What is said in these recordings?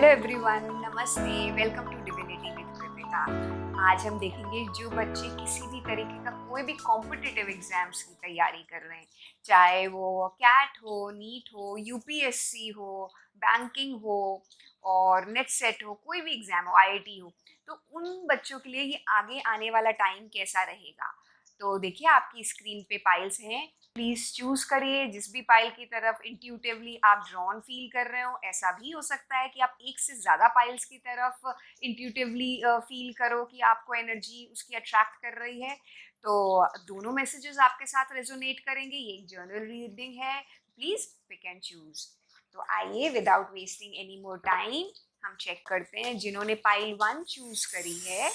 Hello everyone, नमस्ते। Welcome to divinity with Kritika. आज हम देखेंगे जो बच्चे किसी भी तरीके का कोई भी कॉम्पिटिटिव एग्जाम्स की तैयारी कर रहे हैं, चाहे वो कैट हो, नीट हो, यूपीएससी हो, बैंकिंग हो और नेट सेट हो, कोई भी एग्जाम हो, आईआईटी हो, तो उन बच्चों के लिए ये आगे आने वाला टाइम कैसा रहेगा। तो देखिए आपकी स्क्रीन पे पाइल्स हैं, प्लीज चूज करिए जिस भी पाइल की तरफ इंट्यूटिवली आप ड्रॉन फील कर रहे हो। ऐसा भी हो सकता है कि आप एक से ज्यादा पाइल्स की तरफ इंट्यूटिवली फील करो कि आपको एनर्जी उसकी अट्रैक्ट कर रही है। तो दोनों मैसेजेस आपके साथ रेजोनेट करेंगे। ये एक जर्नल रीडिंग है, प्लीज पिक एंड चूज। तो आइए without wasting any more time हम चेक करते हैं जिन्होंने पाइल 1 चूज करी है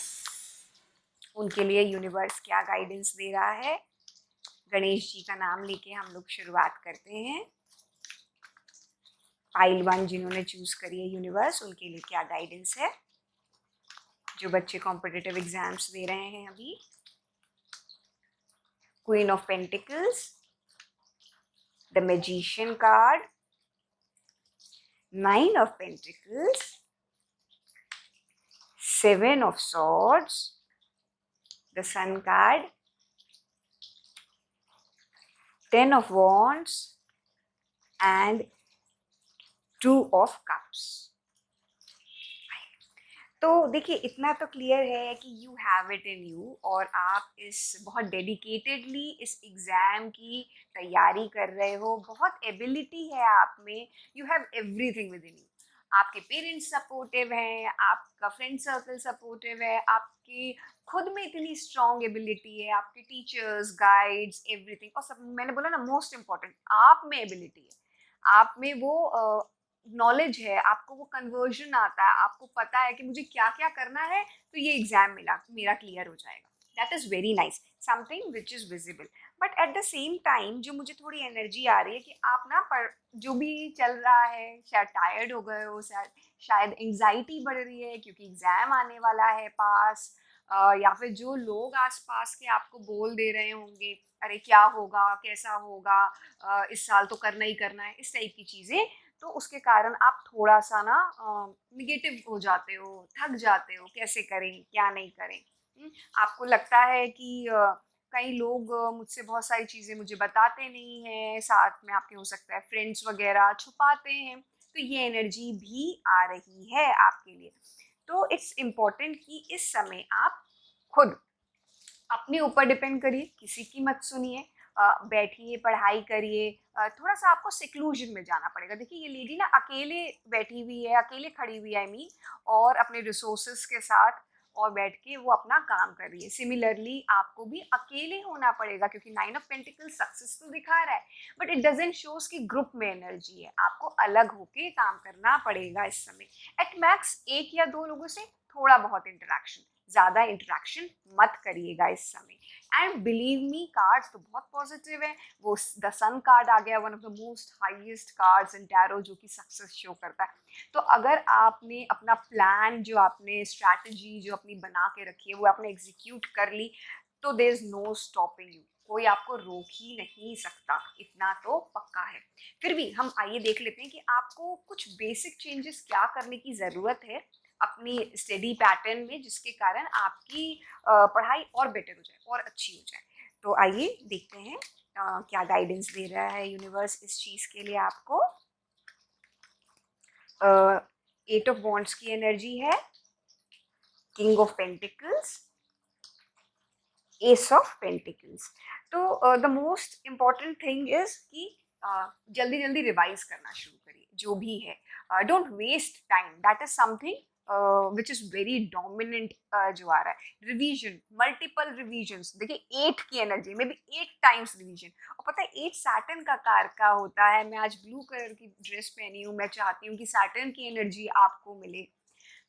उनके लिए यूनिवर्स क्या गाइडेंस दे रहा है। गणेश जी का नाम लेके हम लोग शुरुआत करते हैं। पाइल 1 जिन्होंने चूज करी है यूनिवर्स, उनके लिए क्या गाइडेंस है। जो बच्चे कॉम्पिटिटिव एग्जाम्स दे रहे हैं अभी, queen of pentacles, the magician card, 9 of pentacles, 7 of swords, the sun card, 10 of wands and 2 of cups। तो देखिए इतना तो क्लियर है कि you have it in you और आप इस बहुत डेडिकेटेडली इस एग्ज़ाम की तैयारी कर रहे हो। बहुत एबिलिटी है आप में, you have everything with in you. आपके पेरेंट्स सपोर्टिव हैं, आपका फ्रेंड सर्कल सपोर्टिव है, आपकी खुद में इतनी स्ट्रॉन्ग एबिलिटी है, आपके टीचर्स, गाइड्स, एवरीथिंग। और सब मैंने बोला ना, मोस्ट इम्पॉर्टेंट आप में एबिलिटी है, आप में वो नॉलेज है, आपको वो कन्वर्जन आता है, आपको पता है कि मुझे क्या क्या करना है तो ये एग्जाम मेरा क्लियर हो जाएगा। That is very nice, something which is visible. But at the same time जो मुझे थोड़ी एनर्जी आ रही है कि आप ना पर जो भी चल रहा है, शायद टायर्ड हो गए हो, शायद एंग्जाइटी बढ़ रही है क्योंकि एग्जाम आने वाला है पास, या फिर जो लोग आसपास के आपको बोल दे रहे होंगे अरे क्या होगा, कैसा होगा, इस साल तो करना ही करना है, इस टाइप की चीज़ें। तो उसके कारण आप थोड़ा सा ना निगेटिव हो जाते हो, थक जाते हो, कैसे करें क्या नहीं करें। आपको लगता है कि कई लोग मुझसे बहुत सारी चीज़ें मुझे बताते नहीं हैं, साथ में आपके हो सकता है फ्रेंड्स वगैरह छुपाते हैं, तो ये एनर्जी भी आ रही है आपके लिए। तो इट्स इम्पॉर्टेंट कि इस समय आप खुद अपने ऊपर डिपेंड करिए, किसी की मत सुनिए, बैठिए, पढ़ाई करिए। थोड़ा सा आपको सिक्लूजन में जाना पड़ेगा। देखिए ये लेडी ना अकेले बैठी हुई है, अकेले खड़ी हुई है, आई मीन, और अपने रिसोर्सेज के साथ और बैठ के वो अपना काम कर रही है। सिमिलरली आपको भी अकेले होना पड़ेगा क्योंकि 9 ऑफ पेंटिकल सक्सेस तो दिखा रहा है, बट इट डजेंट शोज कि ग्रुप में एनर्जी है। आपको अलग होके काम करना पड़ेगा इस समय। एट मैक्स 1 या 2 लोगों से थोड़ा बहुत इंटरेक्शन, ज़्यादा इंटरेक्शन मत करिएगा इस समय। एंड बिलीव मी, कार्ड्स तो बहुत पॉजिटिव है। वो द सन कार्ड आ गया, one of the most highest cards in tarot, जो कि सक्सेस शो करता है। तो अगर आपने अपना प्लान, जो आपने स्ट्रैटेजी जो अपनी बना के रखी है, वो आपने एग्जीक्यूट कर ली, तो there is no stopping you. कोई आपको रोक ही नहीं सकता, इतना तो पक्का है। फिर भी हम आइए देख लेते हैं कि आपको कुछ बेसिक चेंजेस क्या करने की ज़रूरत है अपनी स्टडी पैटर्न में, जिसके कारण आपकी पढ़ाई और बेटर हो जाए और अच्छी हो जाए। तो आइए देखते हैं क्या गाइडेंस दे रहा है यूनिवर्स इस चीज़ के लिए आपको। 8 ऑफ वॉन्ड्स की एनर्जी है, king of pentacles, ace of pentacles. तो the most important thing is कि जल्दी जल्दी रिवाइज करना शुरू करिए जो भी है। Don't waste time, that is something which is very dominant जो आ रहा है। Revision, multiple revisions. देखिए 8 की एनर्जी में भी 8 टाइम्स रिवीजन। और पता है 8 सैटर्न का कार का होता है। मैं आज ब्लू कलर की ड्रेस पहनी हूँ, मैं चाहती हूँ कि सैटर्न की एनर्जी आपको मिले।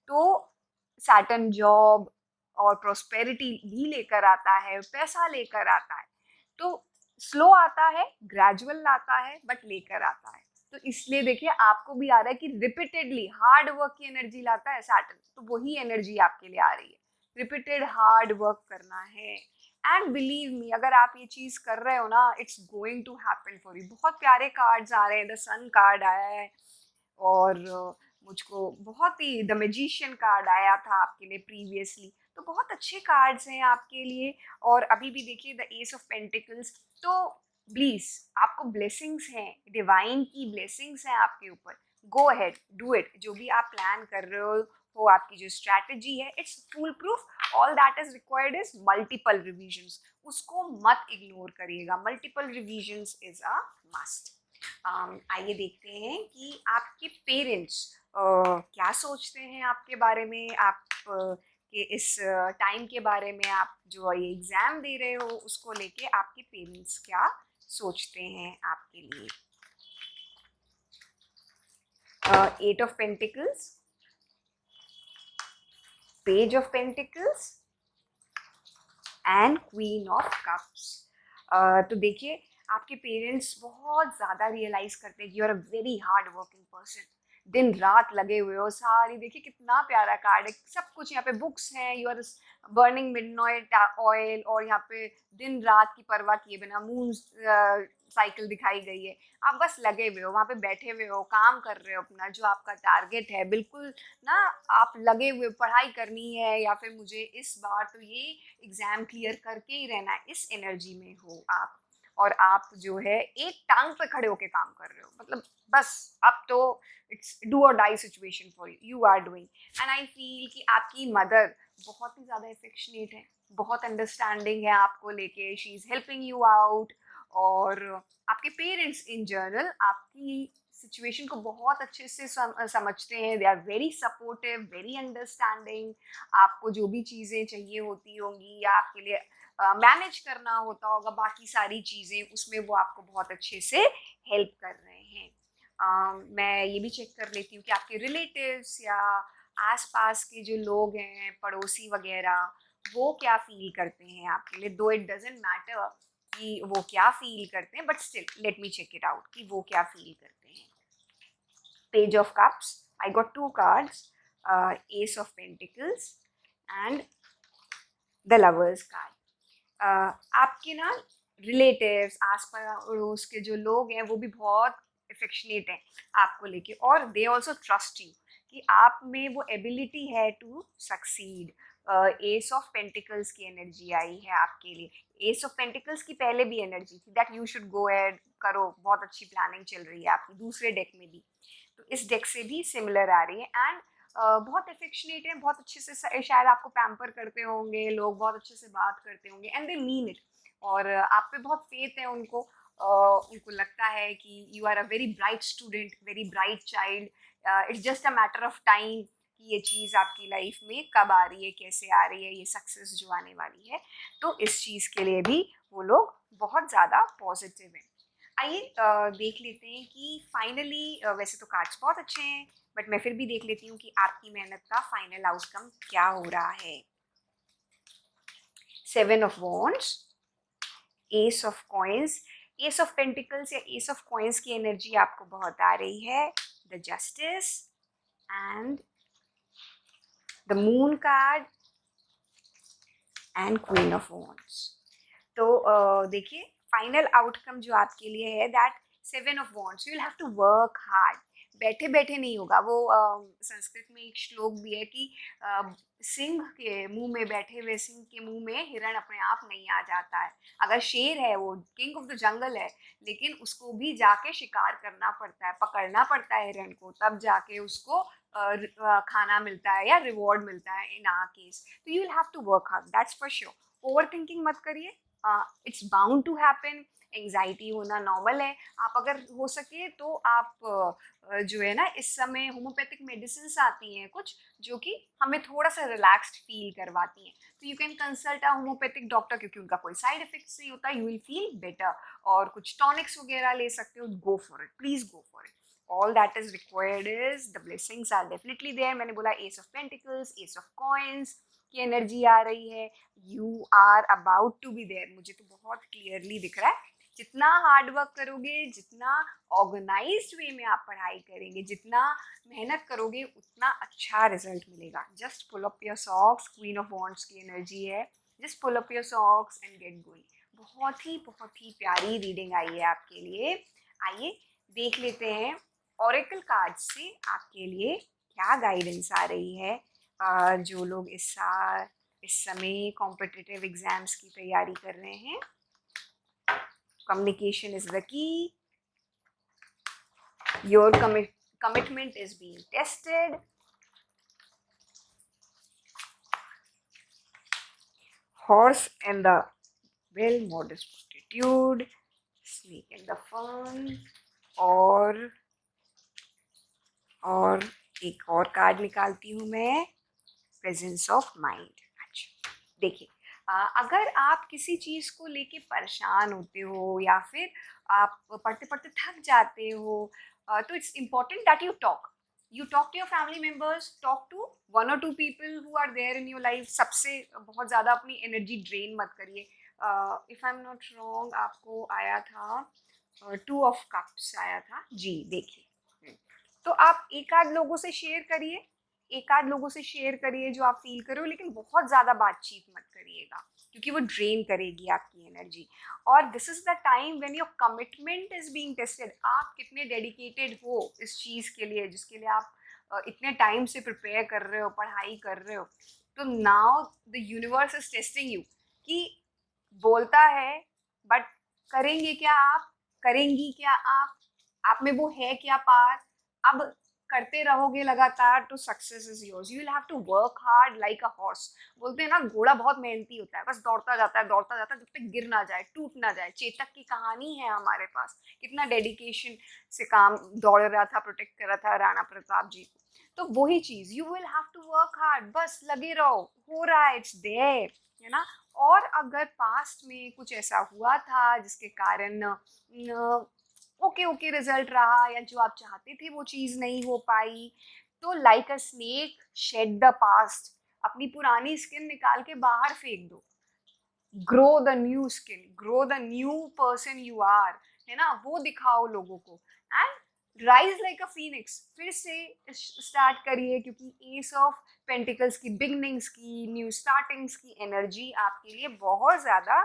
तो सैटर्न जॉब और प्रोस्पेरिटी भी लेकर आता है, पैसा लेकर आता है। तो स्लो आता है, ग्रेजुअल आता है, बट लेकर आता है। तो इसलिए देखिए आपको भी आ रहा है कि रिपीटेडली हार्ड वर्क की एनर्जी लाता है सैटर्न, तो वही एनर्जी आपके लिए आ रही है। रिपीटेड हार्ड वर्क करना है। एंड बिलीव मी, अगर आप ये चीज कर रहे हो ना, it's going to happen for you. बहुत प्यारे कार्ड्स आ रहे हैं, द सन कार्ड आया है और मुझको बहुत ही द मैजिशियन कार्ड आया था आपके लिए प्रीवियसली, तो बहुत अच्छे कार्ड्स हैं आपके लिए। और अभी भी देखिए द एस ऑफ पेंटिकल्स, तो प्लीज आपको ब्लेसिंग्स हैं, डिवाइन की ब्लेसिंग्स हैं आपके ऊपर। गो अहेड, डू इट, जो भी आप प्लान कर रहे हो आपकी जो स्ट्रैटेजी है, it's full proof. All that is required is multiple revisions, उसको मत इग्नोर करिएगा, multiple revisions is a must. आइए देखते हैं कि आपके पेरेंट्स क्या सोचते हैं आपके बारे में, आप के इस टाइम के बारे में, आप जो ये एग्ज़ाम दे रहे हो उसको लेके आपके पेरेंट्स क्या सोचते हैं आपके लिए। Eight of pentacles, page of pentacles and queen of cups. तो देखिए आपके पेरेंट्स बहुत ज़्यादा रियलाइज करते हैं कि you are a very hard working person, दिन रात लगे हुए हो सारी। देखिए कितना प्यारा कार्ड है, सब कुछ यहाँ पे बुक्स हैं, you are burning midnight oil, और यहाँ पे दिन रात की परवाह किए बिना मून साइकिल दिखाई गई है। आप बस लगे हुए हो वहाँ पे, बैठे हुए हो, काम कर रहे हो अपना जो आपका टारगेट है, बिल्कुल ना। आप लगे हुए, पढ़ाई करनी है या फिर मुझे इस बार तो ये एग्ज़ाम क्लियर करके ही रहना है, इस एनर्जी में हो आप। और आप जो है एक टांग पे खड़े होके काम कर रहे हो, मतलब बस अब तो it's do or die situation for you are doing. And I feel कि आपकी मदर बहुत ही ज़्यादा एफेक्शनेट है, बहुत अंडरस्टैंडिंग है आपको लेके, she is helping you out. और आपके पेरेंट्स इन जनरल आपकी सिचुएशन को बहुत अच्छे से समझते हैं, they are very supportive, very understanding. आपको जो भी चीज़ें चाहिए होती होंगी या आपके लिए मैनेज करना होता होगा बाकी सारी चीज़ें, उसमें वो आपको बहुत अच्छे से हेल्प कर रहे हैं। मैं ये भी चेक कर लेती हूँ कि आपके रिलेटिव्स या आसपास के जो लोग हैं, पड़ोसी वगैरह, वो क्या फील करते हैं आपके लिए। दो इट डजेंट मैटर कि वो क्या फील करते हैं, but still let me check it out कि वो क्या फील करते हैं। Page of cups, I got two cards, ace of pentacles and the lovers card. आपके ना रिलेटिव्स, आस पड़ोस के जो लोग हैं वो भी बहुत अफेक्शनेट हैं आपको लेके, और दे ऑल्सो ट्रस्ट यू कि आप में वो एबिलिटी है to succeed. Ace of pentacles की एनर्जी आई है आपके लिए। एस ऑफ पेंटिकल्स की पहले भी एनर्जी थी that you should go ahead, करो, बहुत अच्छी प्लानिंग चल रही है आपकी दूसरे डेक में भी, तो इस डेक से भी सिमिलर आ रही है। एंड बहुत अफेक्शनेट है, बहुत अच्छे से शायद आपको पैम्पर करते होंगे लोग, बहुत अच्छे से बात करते होंगे, एंड दे मीन इट। और आप पे बहुत फेथ है उनको, उनको लगता है कि you are a very bright student, very bright child. It's just a matter of time कि ये चीज़ आपकी लाइफ में कब आ रही है, कैसे आ रही है, ये सक्सेस जो आने वाली है। तो इस चीज़ के लिए भी वो लोग बहुत ज़्यादा पॉजिटिव हैं। आइए देख लेते हैं कि फाइनली, वैसे तो कार्ड्स बहुत अच्छे हैं, बट मैं फिर भी देख लेती हूँ कि आपकी मेहनत का फाइनल आउटकम क्या हो रहा है। Seven of wands, ace of coins, ace of pentacles या एस ऑफ कॉइन्स की एनर्जी आपको बहुत आ रही है। The justice and the moon card and queen of wands. तो देखिए फाइनल आउटकम जो आपके लिए है that seven of wands, you will have to work hard. बैठे बैठे नहीं होगा वो। संस्कृत में एक श्लोक भी है कि सिंह के मुंह में, बैठे हुए सिंह के मुंह में हिरण अपने आप नहीं आ जाता है। अगर शेर है, वो किंग ऑफ द जंगल है, लेकिन उसको भी जाके शिकार करना पड़ता है, पकड़ना पड़ता है हिरण को, तब जाके उसको खाना मिलता है या रिवॉर्ड मिलता है इन आवर केस। तो you will have to work hard, that's for sure. Overthinking मत करिए, it's bound to happen. Anxiety होना नॉर्मल है। आप अगर हो सके तो आप जो है ना, इस समय होम्योपैथिक मेडिसिन आती हैं कुछ जो कि हमें थोड़ा सा रिलैक्स्ड फील करवाती हैं, तो you can consult a homeopathic doctor, क्योंकि उनका कोई साइड इफेक्ट्स नहीं होता, यू विल फील बेटर। और कुछ टॉनिक्स वगैरह ले सकते हो, go for it, please go for it. All that is required is the blessings are definitely there. मैंने बोला ace of pentacles, ace of coins की एनर्जी आ रही है, you are about to be there, मुझे तो बहुत क्लियरली दिख रहा है। जितना हार्ड वर्क करोगे, जितना ऑर्गेनाइज्ड वे में आप पढ़ाई करेंगे, जितना मेहनत करोगे, उतना अच्छा रिजल्ट मिलेगा। Just pull up your socks, queen of wands की एनर्जी है, just pull up your socks and get going. बहुत ही प्यारी रीडिंग आई है आपके लिए। आइए देख लेते हैं ऑरेकल कार्ड से आपके लिए क्या गाइडेंस आ रही है। जो लोग इस समय कॉम्पिटिटिव एग्जाम्स की तैयारी कर रहे हैं, communication is the key, your commitment is being tested. Horse and the well modest attitude, snake and the fun, और एक और कार्ड निकालती हूँ मैं, प्रेजेंस ऑफ माइंड। अच्छा देखिए, अगर आप किसी चीज़ को लेके परेशान होते हो या फिर आप पढ़ते पढ़ते थक जाते हो, तो it's important that you talk to your family members, talk to 1 or 2 people who are there in your life. सबसे बहुत ज़्यादा अपनी एनर्जी ड्रेन मत करिए। If I am not wrong, आपको आया था 2 of Cups आया था जी, देखिए। तो आप एक आध लोगों से शेयर करिए, एक आध लोगों से शेयर करिए जो आप फील कर रहे हो, लेकिन बहुत ज़्यादा बातचीत मत करिएगा क्योंकि वो ड्रेन करेगी आपकी एनर्जी। और this is the time when your commitment is being tested. आप कितने डेडिकेटेड हो इस चीज़ के लिए जिसके लिए आप इतने टाइम से प्रिपेयर कर रहे हो, पढ़ाई कर रहे हो। तो now the universe is testing you कि बोलता है बट करेंगे क्या आप, करेंगी क्या आप में वो है क्या पार। अब करते रहोगे लगातार तो success is yours. You will have to work hard like a horse. बोलते हैं ना, घोड़ा बहुत मेहनती होता है, बस दौड़ता जाता है जब तक गिर ना जाए, टूट ना जाए। चेतक की कहानी है हमारे पास, कितना डेडिकेशन से काम दौड़ रहा था, प्रोटेक्ट कर रहा था राणा प्रताप जी को। तो वही चीज, you will have to work hard, बस लगे रहो, हो रहा है, इट्स देयर, है ना। और अगर पास्ट में कुछ ऐसा हुआ था जिसके कारण ओके रिजल्ट रहा या जो आप चाहते थे वो चीज़ नहीं हो पाई, तो like a snake shed the past. अपनी पुरानी स्किन निकाल के बाहर फेंक दो। Grow the new skin, grow the new person you are, है ना, वो दिखाओ लोगों को। And rise like a phoenix, फिर से स्टार्ट करिए, क्योंकि एस ऑफ पेंटिकल्स की, बिगनिंग्स की, न्यू स्टार्टिंग्स की एनर्जी आपके लिए बहुत ज़्यादा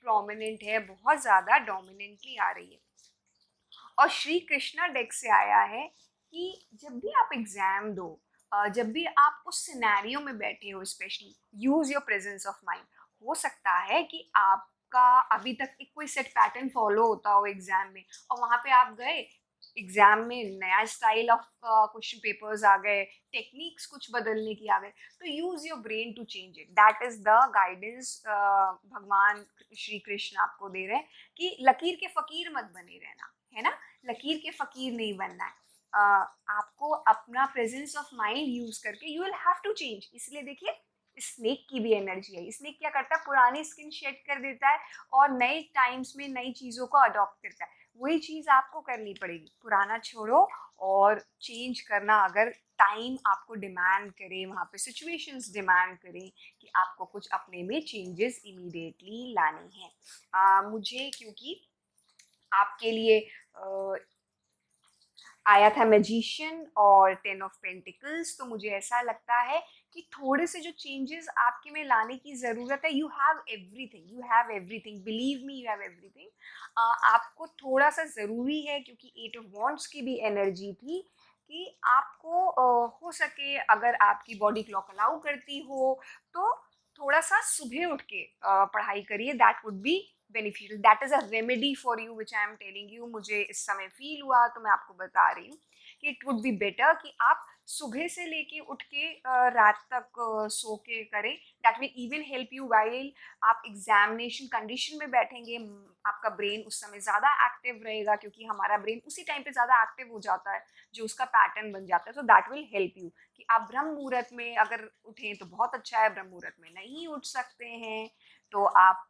प्रोमिनेंट है, बहुत ज़्यादा डोमिनेंटली आ रही है। और श्री कृष्णा डेक से आया है कि जब भी आप एग्जाम दो, जब भी आप उस सिनेरियो में बैठे हो, specially use your presence of mind. हो सकता है कि आपका अभी तक एक कोई सेट पैटर्न फॉलो होता हो एग्जाम में, और वहाँ पे आप गए, एग्जाम में नया स्टाइल ऑफ क्वेश्चन पेपर्स आ गए, टेक्निक्स कुछ बदलने की आ गए, तो use your brain to change it. That is the guidance भगवान श्री कृष्ण आपको दे रहे हैं कि लकीर के फकीर मत बने रहना, है ना, लकीर के फकीर नहीं बनना है। आपको अपना प्रेजेंस ऑफ माइंड यूज करके you will have to change. इसलिए देखिए, स्नेक की भी एनर्जी है। स्नेक क्या करता है, पुरानी स्किन शेड कर देता है और नए टाइम्स में नई चीज़ों को अडॉप्ट करता है। वही चीज़ आपको करनी पड़ेगी, पुराना छोड़ो और चेंज करना। अगर टाइम आपको डिमांड करे, वहाँ पे सिचुएशंस डिमांड करें कि आपको कुछ अपने में चेंजेस इमीडिएटली लाने हैं। मुझे क्योंकि आपके लिए आया था मैजिशियन और 10 of Pentacles, तो मुझे ऐसा लगता है कि थोड़े से जो चेंजेस आपके में लाने की ज़रूरत है। You have everything, you have everything, believe me, you have everything. आपको थोड़ा सा ज़रूरी है, क्योंकि 8 of Wands की भी एनर्जी थी कि आपको हो सके, अगर आपकी बॉडी क्लॉक अलाउ करती हो, तो थोड़ा सा सुबह उठ के पढ़ाई करिए। That would be beneficial, that is a remedy for you which I am telling you. मुझे इस समय फील हुआ तो मैं आपको बता रही हूँ कि इट वुड बी बेटर कि आप सुबह से लेके उठ के रात तक सो के करें। That will even help you while आप एग्जामिनेशन कंडीशन में बैठेंगे। आपका ब्रेन उस समय ज़्यादा एक्टिव रहेगा, क्योंकि हमारा ब्रेन उसी टाइम पे ज़्यादा एक्टिव हो जाता है, जो उसका पैटर्न बन जाता है। तो दैट विल हेल्प यू कि आप ब्रह्म मुहूर्त में अगर उठें तो बहुत अच्छा है, ब्रह्म मुहूर्त में नहीं उठ सकते हैं तो आप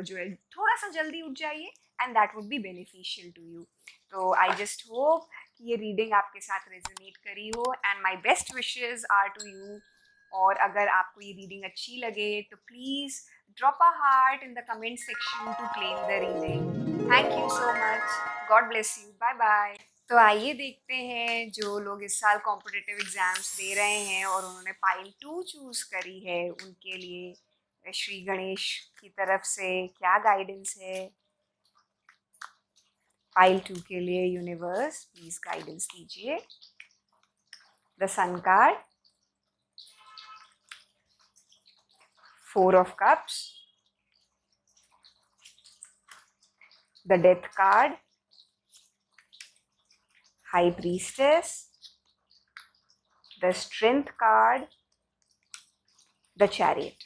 जो है थोड़ा सा जल्दी उठ जाइए, and that would be beneficial to you. तो आई जस्ट होप कि ये रीडिंग आपके साथ रेजोनेट करी हो, and my best wishes are to you. और अगर आपको ये रीडिंग अच्छी लगे तो please drop a heart in the comment section to claim the reading. Thank you so much, God bless you, bye bye. तो आइए देखते हैं जो लोग इस साल कॉम्पिटिटिव एग्जाम्स दे रहे हैं और उन्होंने पाइल 2 चूज़ करी है, उनके लिए श्री गणेश की तरफ से क्या गाइडेंस है। पाइल 2 के लिए यूनिवर्स प्लीज गाइडेंस दीजिए। the Sun card, Four of Cups, the Death card, High Priestess, the Strength card, the Chariot.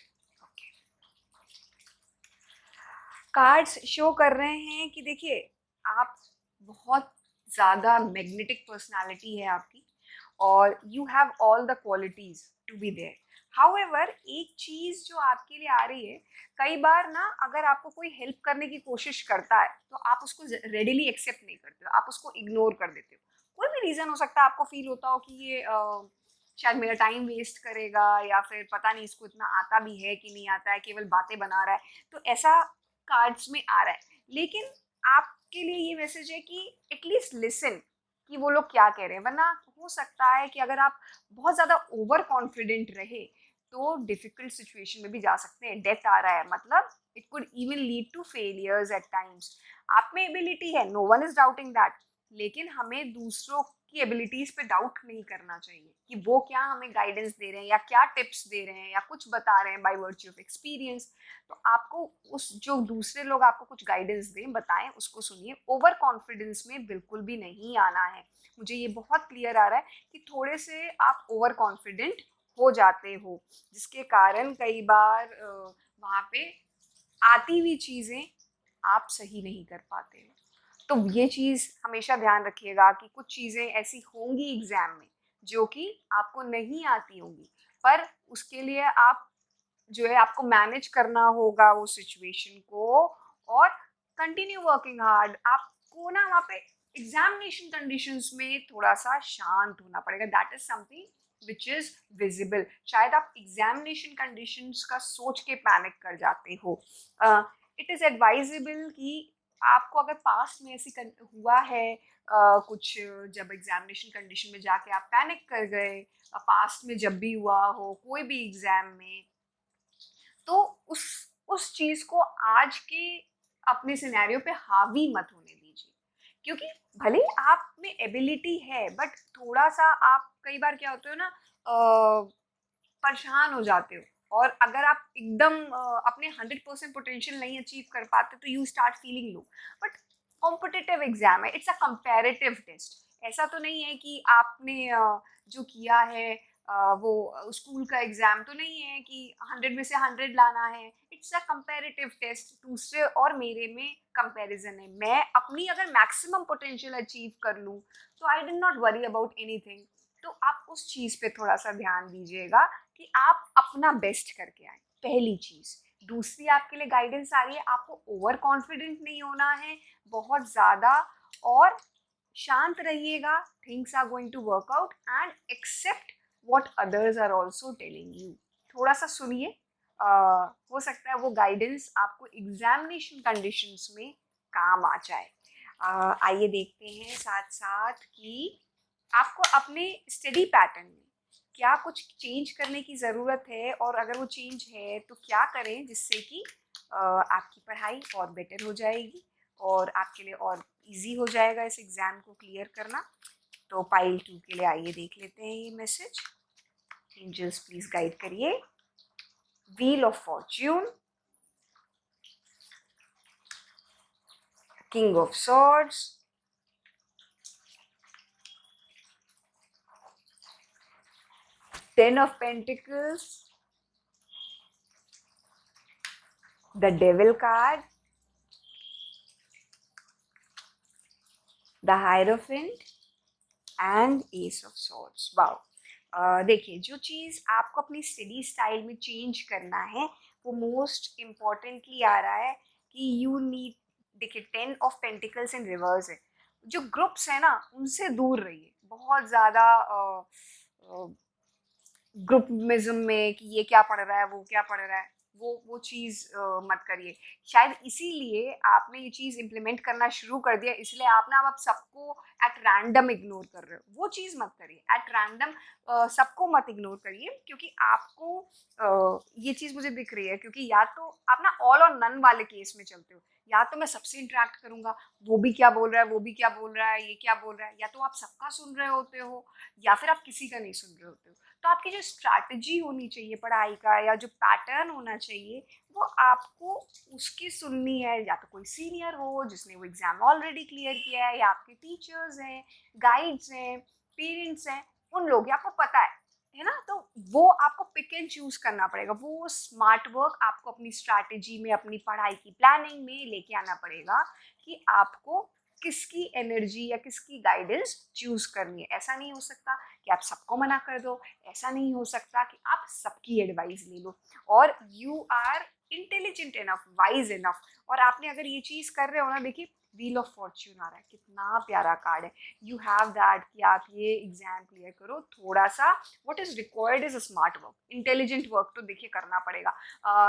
Cards show कर रहे हैं कि देखिए आप बहुत ज़्यादा मैग्नेटिक पर्सनालिटी है आपकी और you have all the qualities to be there. However एक चीज़ जो आपके लिए आ रही है, कई बार ना अगर आपको कोई हेल्प करने की कोशिश करता है तो आप उसको रेडिली एक्सेप्ट नहीं करते हो, आप उसको इग्नोर कर देते हो. कोई भी रीज़न हो सकता है, आपको फील होता हो कि ये शायद मेरा टाइम वेस्ट करेगा या फिर पता नहीं इसको इतना आता भी है कि नहीं आता है, केवल बातें बना रहा है. तो ऐसा कार्ड्स में आ रहा है. लेकिन आपके लिए ये मैसेज है कि एटलीस्ट लिसन कि वो लोग क्या कह रहे हैं, वरना हो सकता है कि अगर आप बहुत ज़्यादा ओवर कॉन्फिडेंट रहे तो डिफिकल्ट सिचुएशन में भी जा सकते हैं. डेथ आ रहा है मतलब it could even lead to failures at times. आप में एबिलिटी है, no one is doubting that, लेकिन हमें दूसरों की एबिलिटीज पे डाउट नहीं करना चाहिए कि वो क्या हमें गाइडेंस दे रहे हैं या क्या टिप्स दे रहे हैं या कुछ बता रहे हैं बाय वर्च्यू ऑफ एक्सपीरियंस. तो आपको उस जो दूसरे लोग आपको कुछ गाइडेंस दें, बताएं, उसको सुनिए. ओवर कॉन्फिडेंस में बिल्कुल भी नहीं आना है. मुझे ये बहुत क्लियर आ रहा है कि थोड़े से आप ओवर कॉन्फिडेंट हो जाते हो, जिसके कारण कई बार वहाँ पे आती हुई चीज़ें आप सही नहीं कर पाते हो. तो ये चीज़ हमेशा ध्यान रखिएगा कि कुछ चीज़ें ऐसी होंगी एग्ज़ाम में जो कि आपको नहीं आती होंगी, पर उसके लिए आप जो है आपको मैनेज करना होगा वो सिचुएशन को, और कंटिन्यू वर्किंग हार्ड. आपको ना वहाँ पे एग्जामिनेशन कंडीशंस में थोड़ा सा शांत होना पड़ेगा. That is something which is visible. शायद आप एग्जामिनेशन कंडीशंस का सोच के पैनिक कर जाते हो. इट इज़ एडवाइजेबल कि आपको अगर पास्ट में ऐसी हुआ है कुछ, जब एग्जामिनेशन कंडीशन में जाके आप पैनिक कर गए, पास्ट में जब भी हुआ हो कोई भी एग्जाम में, तो उस चीज़ को आज के अपने सिनेरियो पे हावी मत होने दीजिए. क्योंकि भले ही आप में एबिलिटी है, बट थोड़ा सा आप कई बार क्या होते हो ना, परेशान हो जाते हो, और अगर आप एकदम अपने 100% पोटेंशियल नहीं अचीव कर पाते तो you start feeling low. But competitive exam है, इट्स अ कंपैरेटिव टेस्ट. ऐसा तो नहीं है कि आपने जो किया है वो स्कूल का एग्जाम तो नहीं है कि 100 में से 100 लाना है. It's a comparative test. दूसरे और मेरे में कंपैरिजन है. मैं अपनी अगर मैक्सिमम पोटेंशियल अचीव कर लूँ तो I did not worry about anything. तो आप उस चीज़ पे थोड़ा सा ध्यान दीजिएगा कि आप अपना बेस्ट करके आए, पहली चीज़. दूसरी, आपके लिए गाइडेंस आ रही है, आपको ओवर कॉन्फिडेंट नहीं होना है बहुत ज़्यादा, और शांत रहिएगा. Things are going to work out and accept what others are also telling you. थोड़ा सा सुनिए. हो सकता है वो गाइडेंस आपको एग्जामिनेशन कंडीशंस में काम आ जाए. आइए देखते हैं साथ साथ कि आपको अपने स्टडी पैटर्न में क्या कुछ चेंज करने की ज़रूरत है, और अगर वो चेंज है तो क्या करें जिससे कि आपकी पढ़ाई और बेटर हो जाएगी और आपके लिए और इजी हो जाएगा इस एग्ज़ाम को क्लियर करना. तो पाइल 2 के लिए आइए देख लेते हैं ये मैसेज. एंजल्स प्लीज गाइड करिए. Wheel of Fortune, king of swords, ten of pentacles, the devil card, the hierophant and ace of swords. wow. देखिए, जो चीज़ आपको अपनी स्टडी स्टाइल में चेंज करना है वो मोस्ट इम्पॉर्टेंटली आ रहा है कि यू नीड. देखिए, 10 ऑफ पेंटिकल्स इन रिवर्स है. जो ग्रुप्स है ना उनसे दूर रहिए. बहुत ज़्यादा ग्रुपमिज्म में कि ये क्या पढ़ रहा है, वो क्या पढ़ रहा है, वो चीज़ मत करिए. शायद इसीलिए आपने ये चीज़ इम्प्लीमेंट करना शुरू कर दिया, इसलिए आप ना अब सबको एट रैंडम इग्नोर कर रहे हो. वो चीज़ मत करिए. एट रैंडम सबको मत इग्नोर करिए, क्योंकि आपको ये चीज़ मुझे दिख रही है, क्योंकि या तो आप ना ऑल और नन वाले केस में चलते हो, या तो मैं सबसे इंटरेक्ट करूंगा, वो भी क्या बोल रहा है, वो भी क्या बोल रहा है, ये क्या बोल रहा है, या तो आप सबका सुन रहे होते हो या फिर आप किसी का नहीं सुन रहे होते हो। तो आपकी जो स्ट्रैटेजी होनी चाहिए पढ़ाई का या जो पैटर्न होना चाहिए वो आपको उसकी सुननी है। या तो कोई सीनियर हो जिसने वो एग्जाम ऑलरेडी क्लियर किया है, या आपके टीचर्स हैं, गाइड्स हैं, पेरेंट्स हैं, उन लोग आपको पता है ना। तो वो आपको पिक एंड चूज करना पड़ेगा, वो स्मार्ट वर्क आपको अपनी स्ट्रैटेजी में, अपनी पढ़ाई की प्लानिंग में लेके आना पड़ेगा कि आपको किसकी एनर्जी या किसकी गाइडेंस चूज करनी है। ऐसा नहीं हो सकता कि आप सबको मना कर दो, ऐसा नहीं हो सकता कि आप सबकी एडवाइस ले लो। और you are intelligent enough, wise enough, और आपने अगर ये चीज कर रहे हो ना, देखिए व्हील ऑफ फॉर्च्यून आ रहा है, कितना प्यारा कार्ड है। यू हैव दैट कि आप ये एग्जाम क्लियर करो। थोड़ा सा what is required is a smart work, intelligent work तो देखिए करना पड़ेगा।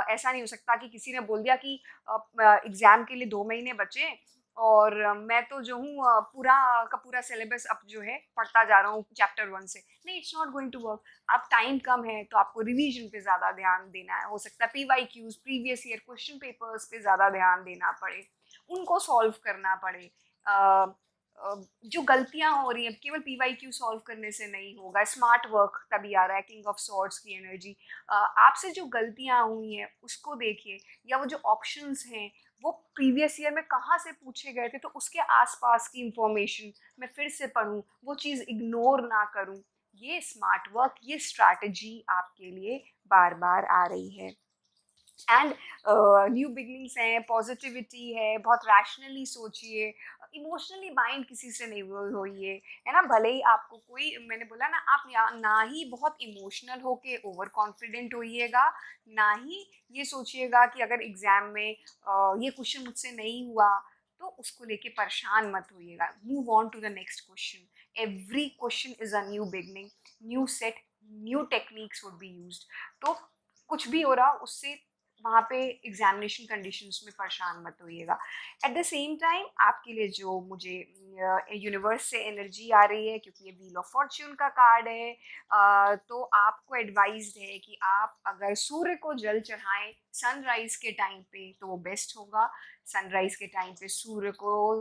ऐसा नहीं हो सकता कि किसी ने बोल दिया कि एग्जाम के लिए 2 महीने बचे और मैं तो जो हूँ पूरा का पूरा सिलेबस अब जो है पढ़ता जा रहा हूँ चैप्टर 1 से। नहीं, it's not going to work. अब टाइम कम है तो आपको रिवीजन पे ज़्यादा ध्यान देना है। हो सकता है PYQs, previous year question papers पे ज़्यादा ध्यान देना पड़े, उनको सॉल्व करना पड़े। जो गलतियां हो रही हैं केवल PYQ सॉल्व करने से नहीं होगा, स्मार्ट वर्क तभी आ रहा है, किंग ऑफ सॉर्ड्स की एनर्जी। आपसे जो गलतियां हुई हैं उसको देखिए, या वो जो ऑप्शंस हैं वो प्रीवियस ईयर में कहाँ से पूछे गए थे, तो उसके आसपास की इंफॉर्मेशन मैं फिर से पढूं, वो चीज़ इग्नोर ना करूं। ये स्मार्ट वर्क, ये स्ट्रैटेजी आपके लिए बार बार आ रही है। एंड न्यू बिगनिंग्स हैं, पॉजिटिविटी है, बहुत रैशनली सोचिए, इमोशनली बाइंड किसी से नहीं होइए, है ना। भले ही आपको कोई, मैंने बोला ना, आप ना ही बहुत इमोशनल होके ओवर कॉन्फिडेंट होइएगा, ना ही ये सोचिएगा कि अगर एग्जाम में ये क्वेश्चन मुझसे नहीं हुआ तो उसको लेके परेशान मत होइएगा। Move on to the next question. Every question is a new beginning, new set, new techniques would be used. तो कुछ भी हो रहा उससे वहाँ पे एग्जामिनेशन कंडीशंस में परेशान मत होइएगा। एट द सेम टाइम आपके लिए जो मुझे यूनिवर्स से एनर्जी आ रही है, क्योंकि ये व्हील ऑफ फॉर्च्यून का कार्ड है, तो आपको एडवाइज्ड है कि आप अगर सूर्य को जल चढ़ाएं सनराइज के टाइम पे तो वो बेस्ट होगा। सनराइज के टाइम पे सूर्य को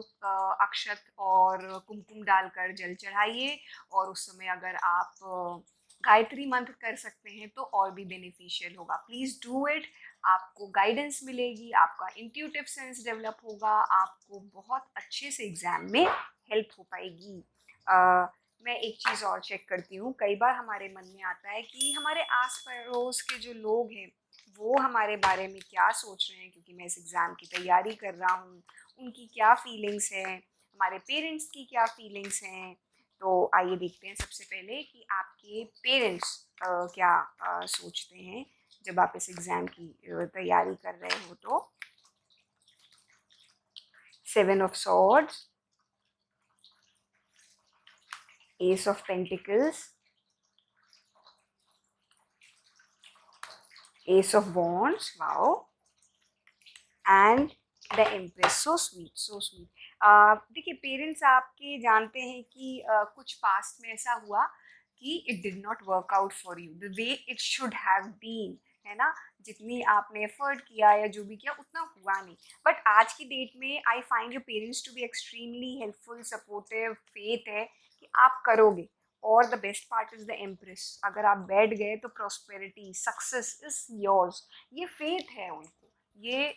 अक्षत और कुमकुम डालकर जल चढ़ाइए, और उस समय अगर आप गायत्री मंत्र कर सकते हैं तो और भी बेनिफिशियल होगा। Please do it. आपको गाइडेंस मिलेगी, आपका इंट्यूटिव सेंस डेवलप होगा, आपको बहुत अच्छे से एग्जाम में हेल्प हो पाएगी। मैं एक चीज़ और चेक करती हूँ, कई बार हमारे मन में आता है कि हमारे आस पड़ोस के जो लोग हैं वो हमारे बारे में क्या सोच रहे हैं, क्योंकि मैं इस एग्ज़ाम की तैयारी कर रहा हूँ, उनकी क्या फीलिंग्स हैं, हमारे पेरेंट्स की क्या फीलिंग्स हैं। तो आइए देखते हैं सबसे पहले कि आपके पेरेंट्स क्या सोचते हैं जब आप इस एग्ज़ाम की तैयारी कर रहे हो। तो 7 of swords, S of pentacles, ace of wands, wow, and the empress. So sweet, so sweet. देखिए पेरेंट्स आपके जानते हैं कि कुछ पास्ट में ऐसा हुआ कि it did not work out for you the way it should have been, है ना। जितनी आपने एफर्ट किया या जो भी किया उतना हुआ नहीं। बट आज की डेट में I find your parents to be extremely helpful, supportive, faith है कि आप करोगे। और the best part is the empress, अगर आप बैठ गए तो प्रॉस्पेरिटी, सक्सेस इज योर्स। ये फेथ है उनको, ये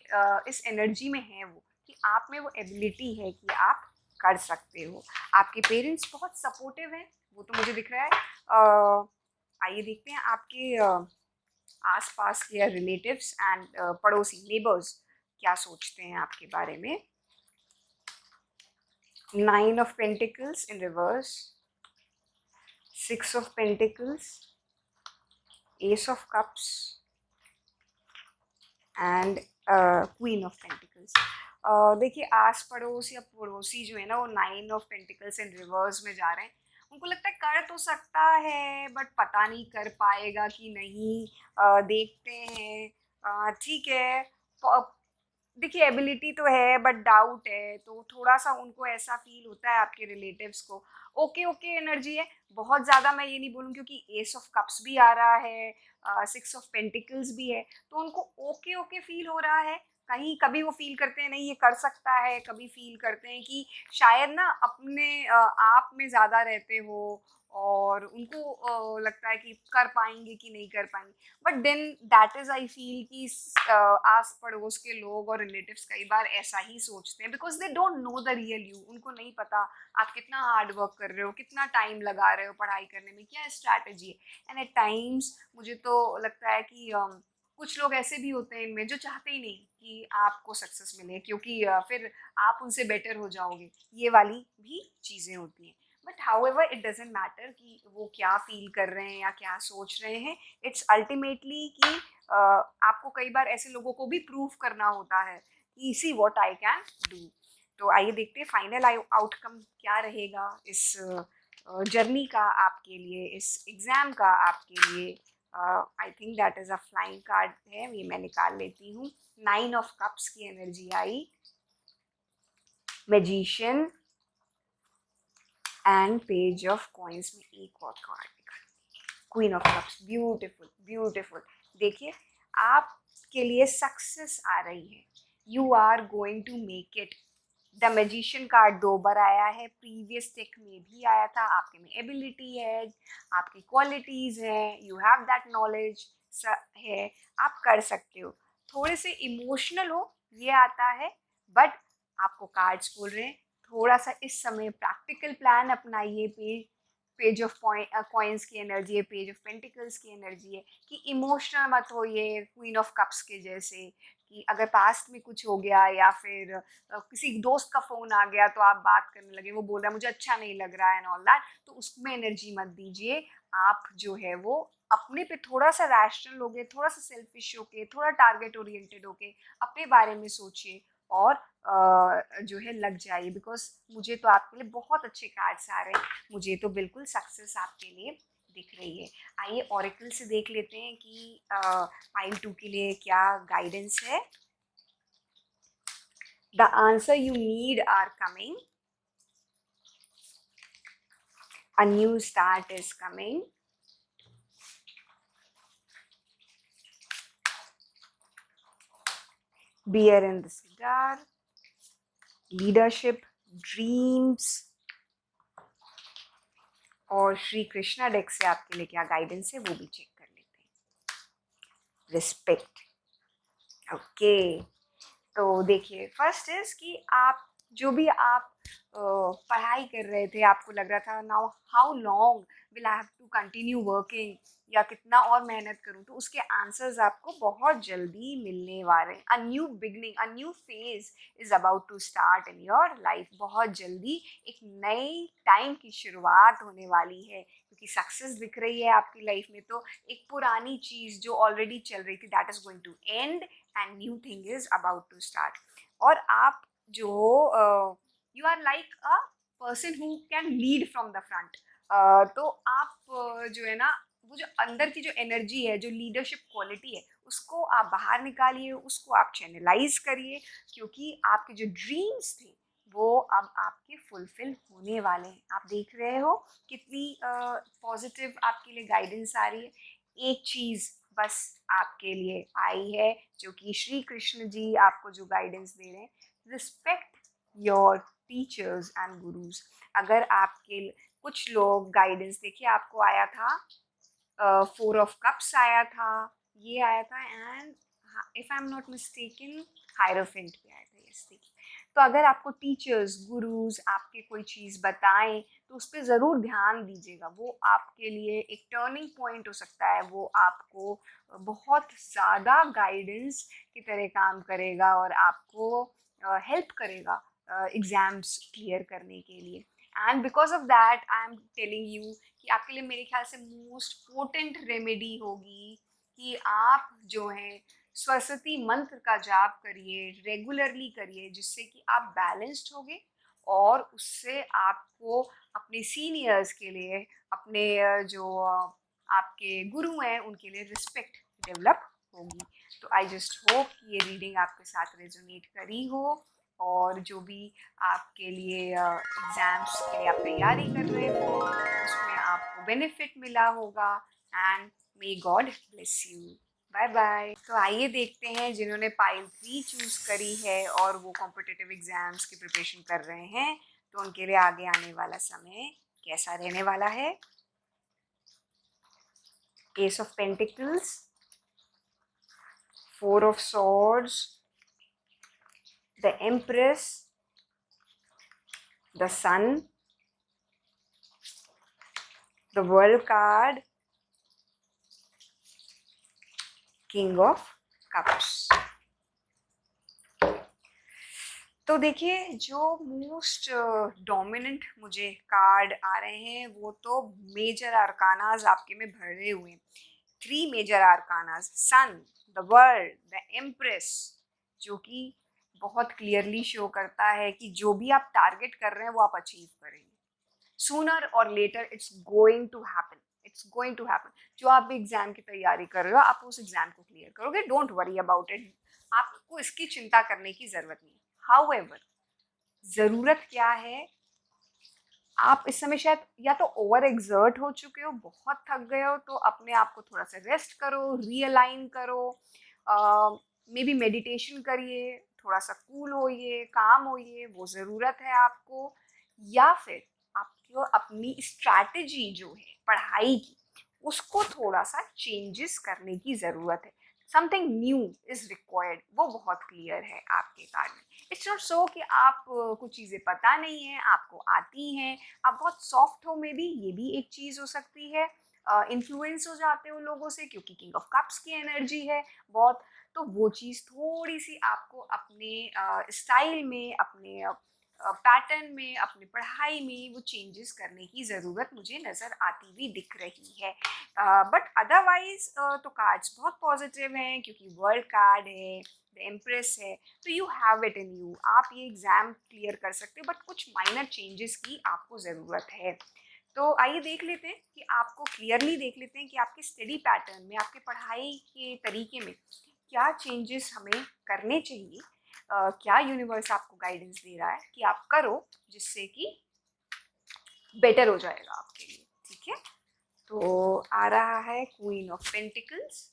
इस एनर्जी में है वो, कि आप में वो एबिलिटी है कि आप कर सकते हो। आपके पेरेंट्स बहुत सपोर्टिव हैं, वो तो मुझे दिख रहा है। आइए देखते हैं आपके आसपास के रिलेटिव्स एंड पड़ोसी, नेबर्स क्या सोचते हैं आपके बारे में। 9 of pentacles in reverse, 6 of pentacles, ace of cups and queen of pentacles. देखिए आस पड़ोस या पड़ोसी जो है ना, वो 9 ऑफ पेंटिकल्स इन रिवर्स में जा रहे हैं। उनको लगता है कर तो सकता है बट पता नहीं कर पाएगा कि नहीं। देखते हैं, ठीक है। देखिए एबिलिटी तो है बट डाउट है, तो थोड़ा सा उनको ऐसा फील होता है आपके रिलेटिव्स को। ओके ओके एनर्जी है, बहुत ज़्यादा मैं ये नहीं बोलूँ, क्योंकि एस ऑफ कप्स भी आ रहा है, 6 ऑफ पेंटिकल्स भी है, तो उनको ओके ओके फील हो रहा है। कहीं कभी वो फील करते हैं नहीं ये कर सकता है, कभी फील करते हैं कि शायद ना अपने आप में ज़्यादा रहते हो और उनको लगता है कि कर पाएंगे कि नहीं कर पाएंगे। But then that is I feel कि आस पड़ोस के लोग और रिलेटिव्स कई बार ऐसा ही सोचते हैं because they don't know the real you. उनको नहीं पता आप कितना हार्ड वर्क कर रहे हो, कितना टाइम लगा रहे हो पढ़ाई करने में, क्या स्ट्रैटेजी है। एंड एट टाइम्स मुझे तो लगता है कि कुछ लोग ऐसे भी होते हैं इनमें जो चाहते ही नहीं कि आपको सक्सेस मिले क्योंकि फिर आप उनसे बेटर हो जाओगे, ये वाली भी चीज़ें होती हैं। But how ever it doesn't matter कि वो क्या फील कर रहे हैं या क्या सोच रहे हैं। इट्स अल्टीमेटली कि आपको कई बार ऐसे लोगों को भी प्रूव करना होता है कि see what I can do. तो आइए देखते हैं फाइनल आउटकम क्या रहेगा इस जर्नी का आपके लिए, इस एग्ज़ाम का आपके लिए। I think that is a flying card है, ये मैं निकाल लेती हूँ। 9 ऑफ कप्स की एनर्जी आई, magician and page of coins में एक और कार्ड निकाल, queen of cups. Beautiful beautiful. देखिए आपके लिए सक्सेस आ रही है, you are going to make it. The magician card 2 बार आया है, प्रीवियस टेक में भी आया था। आपके में एबिलिटी है, आपकी क्वालिटीज़ हैं, यू हैव दैट नॉलेज है, आप कर सकते हो। थोड़े से इमोशनल हो ये आता है, बट आपको कार्ड्स बोल रहे हैं थोड़ा सा इस समय प्रैक्टिकल प्लान अपनाइए। पेज ऑफ कॉइन्स की एनर्जी है, पेज ऑफ पेंटिकल्स की एनर्जी है कि इमोशनल मत होइए क्वीन ऑफ कप्स के जैसे कि अगर पास्ट में कुछ हो गया या फिर किसी दोस्त का फ़ोन आ गया तो आप बात करने लगे, वो बोल रहा है मुझे अच्छा नहीं लग रहा है एंड ऑल दैट, तो उसमें एनर्जी मत दीजिए। आप जो है वो अपने पे थोड़ा सा रैशनल हो गए, थोड़ा सा सेल्फिश होके, थोड़ा टारगेट ओरिएंटेड होके अपने बारे में सोचिए और जो है लग जाइए। बिकॉज मुझे तो आपके लिए बहुत अच्छे कार्ड्स आ रहे हैं, मुझे तो बिल्कुल सक्सेस आपके लिए दिख रही है। आइए ऑरेकल से देख लेते हैं कि पाइल 2 के लिए क्या गाइडेंस है। The answer you need are coming, a new start is coming, bear in the cigar, leadership, dreams और श्री कृष्णा डेक से आपके लिए क्या गाइडेंस है वो भी चेक कर लेते हैं। Respect, okay. तो देखिए फर्स्ट इज कि आप जो भी आप पढ़ाई कर रहे थे, आपको लग रहा था now how long will I have to continue working, या कितना और मेहनत करूं, तो उसके आंसर्स आपको बहुत जल्दी मिलने वाले हैं। A new beginning, a new phase is about to start in your life. बहुत जल्दी एक नई टाइम की शुरुआत होने वाली है क्योंकि सक्सेस दिख रही है आपकी लाइफ में। तो एक पुरानी चीज़ जो ऑलरेडी चल रही थी that is going to end and new thing is about to start. और आप जो you are like a person who can lead from the front. तो आप जो है ना वो जो अंदर की जो एनर्जी है, जो लीडरशिप क्वालिटी है, उसको आप बाहर निकालिए, उसको आप चैनलाइज करिए क्योंकि आपके जो ड्रीम्स थे वो अब आपके फुलफिल होने वाले हैं। आप देख रहे हो कितनी पॉजिटिव आपके लिए गाइडेंस आ रही है। एक चीज़ बस आपके लिए आई है जो कि श्री कृष्ण जी आपको जो गाइडेंस दे रहे हैं, respect your teachers and gurus. अगर आपके कुछ लोग गाइडेंस, देखिए आपको आया था 4 ऑफ कप्स आया था, ये आया था and if I am not mistaken hierophant भी आया था। यस, देखिए तो अगर आपको टीचर्स गुरुज आपके कोई चीज़ बताएं तो उस पर ज़रूर ध्यान दीजिएगा। वो आपके लिए एक टर्निंग पॉइंट हो सकता है, वो आपको बहुत ज़्यादा गाइडेंस की तरह काम करेगा और आपको हेल्प करेगा एग्ज़ाम्स क्लियर करने के लिए। And because of that I am telling you कि आपके लिए मेरे ख्याल से मोस्ट पोटेंट रेमेडी होगी कि आप जो है सरस्वती मंत्र का जाप करिए, रेगुलरली करिए, जिससे कि आप बैलेंस्ड होगे और उससे आपको अपने सीनियर्स के लिए, अपने जो आपके गुरु हैं उनके लिए रिस्पेक्ट डेवलप होगी। तो आई जस्ट होप कि ये रीडिंग आपके साथ रेजोनेट करी हो और जो भी आपके लिए एग्ज़ाम्स के लिए आप तैयारी कर रहे हो उसमें आपको बेनिफिट मिला होगा। And may God bless you. Bye bye. तो आइए देखते हैं जिन्होंने पाइल 3 चूज करी है और वो कॉम्पिटिटिव एग्जाम्स की प्रिपरेशन कर रहे हैं, तो उनके लिए आगे आने वाला समय कैसा रहने वाला है। S of pentacles, 4 of swords, the empress, the sun, the world card, king of cups। तो देखिए जो मोस्ट डोमिनेंट मुझे कार्ड आ रहे हैं वो तो मेजर आर्कानाज आपके में भरे हुए हैं। 3 major arcanas, sun, the world, the empress, जो कि बहुत क्लियरली शो करता है कि जो भी आप टारगेट कर रहे हैं वो आप अचीव करेंगे। Sooner or later it's going to happen, it's going to happen. जो आप भी एग्जाम की तैयारी कर रहे हो आप उस एग्जाम को क्लियर करोगे, डोंट वरी अबाउट इट, आपको इसकी चिंता करने की जरूरत नहीं। हाउएवर, जरूरत क्या है, आप इस समय शायद या तो ओवर एग्जर्ट हो चुके हो, बहुत थक गए हो, तो अपने आप को थोड़ा सा रेस्ट करो, रीअलाइन करो, मे बी मेडिटेशन करिए, थोड़ा सा कूल होइए, काम होइए, वो ज़रूरत है आपको। या फिर आपको अपनी स्ट्रैटेजी जो है पढ़ाई की उसको थोड़ा सा चेंजेस करने की ज़रूरत है। समथिंग न्यू इज़ रिक्वायर्ड, वो बहुत क्लियर है आपके कार्ड में। इट्स नॉट सो कि आप कुछ चीज़ें पता नहीं है, आपको आती हैं, आप बहुत सॉफ्ट हो, मे बी ये भी एक चीज़ हो सकती है। इन्फ्लुएंस हो जाते हो लोगों से क्योंकि किंग ऑफ कप्स की एनर्जी है बहुत, तो वो चीज़ थोड़ी सी आपको अपने स्टाइल में, अपने पैटर्न में, अपनी पढ़ाई में वो चेंजेस करने की ज़रूरत मुझे नज़र आती हुई दिख रही है। बट अदरवाइज तो कार्ड्स बहुत पॉजिटिव हैं क्योंकि वर्ल्ड कार्ड है, द एम्प्रेस है, तो you have it in you, आप ये एग्ज़ाम क्लियर कर सकते हो, बट कुछ माइनर चेंजेस की आपको ज़रूरत है। तो आइए देख लेते हैं कि आपको क्लियरली देख लेते हैं कि आपके स्टडी पैटर्न में, आपके पढ़ाई के तरीके में क्या चेंजेस हमें करने चाहिए, क्या यूनिवर्स आपको गाइडेंस दे रहा है कि आप करो जिससे कि बेटर हो जाएगा आपके लिए। ठीक है, तो आ रहा है queen of pentacles,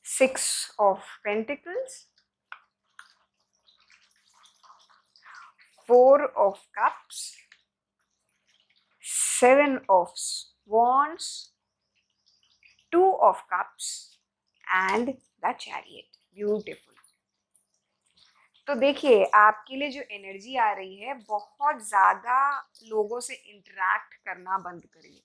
6 of pentacles, 4 of cups, 7 of wands, 2 of cups and the chariot। Beautiful. तो देखिए आपके लिए जो एनर्जी आ रही है, बहुत ज़्यादा लोगों से इंटरेक्ट करना बंद करिए,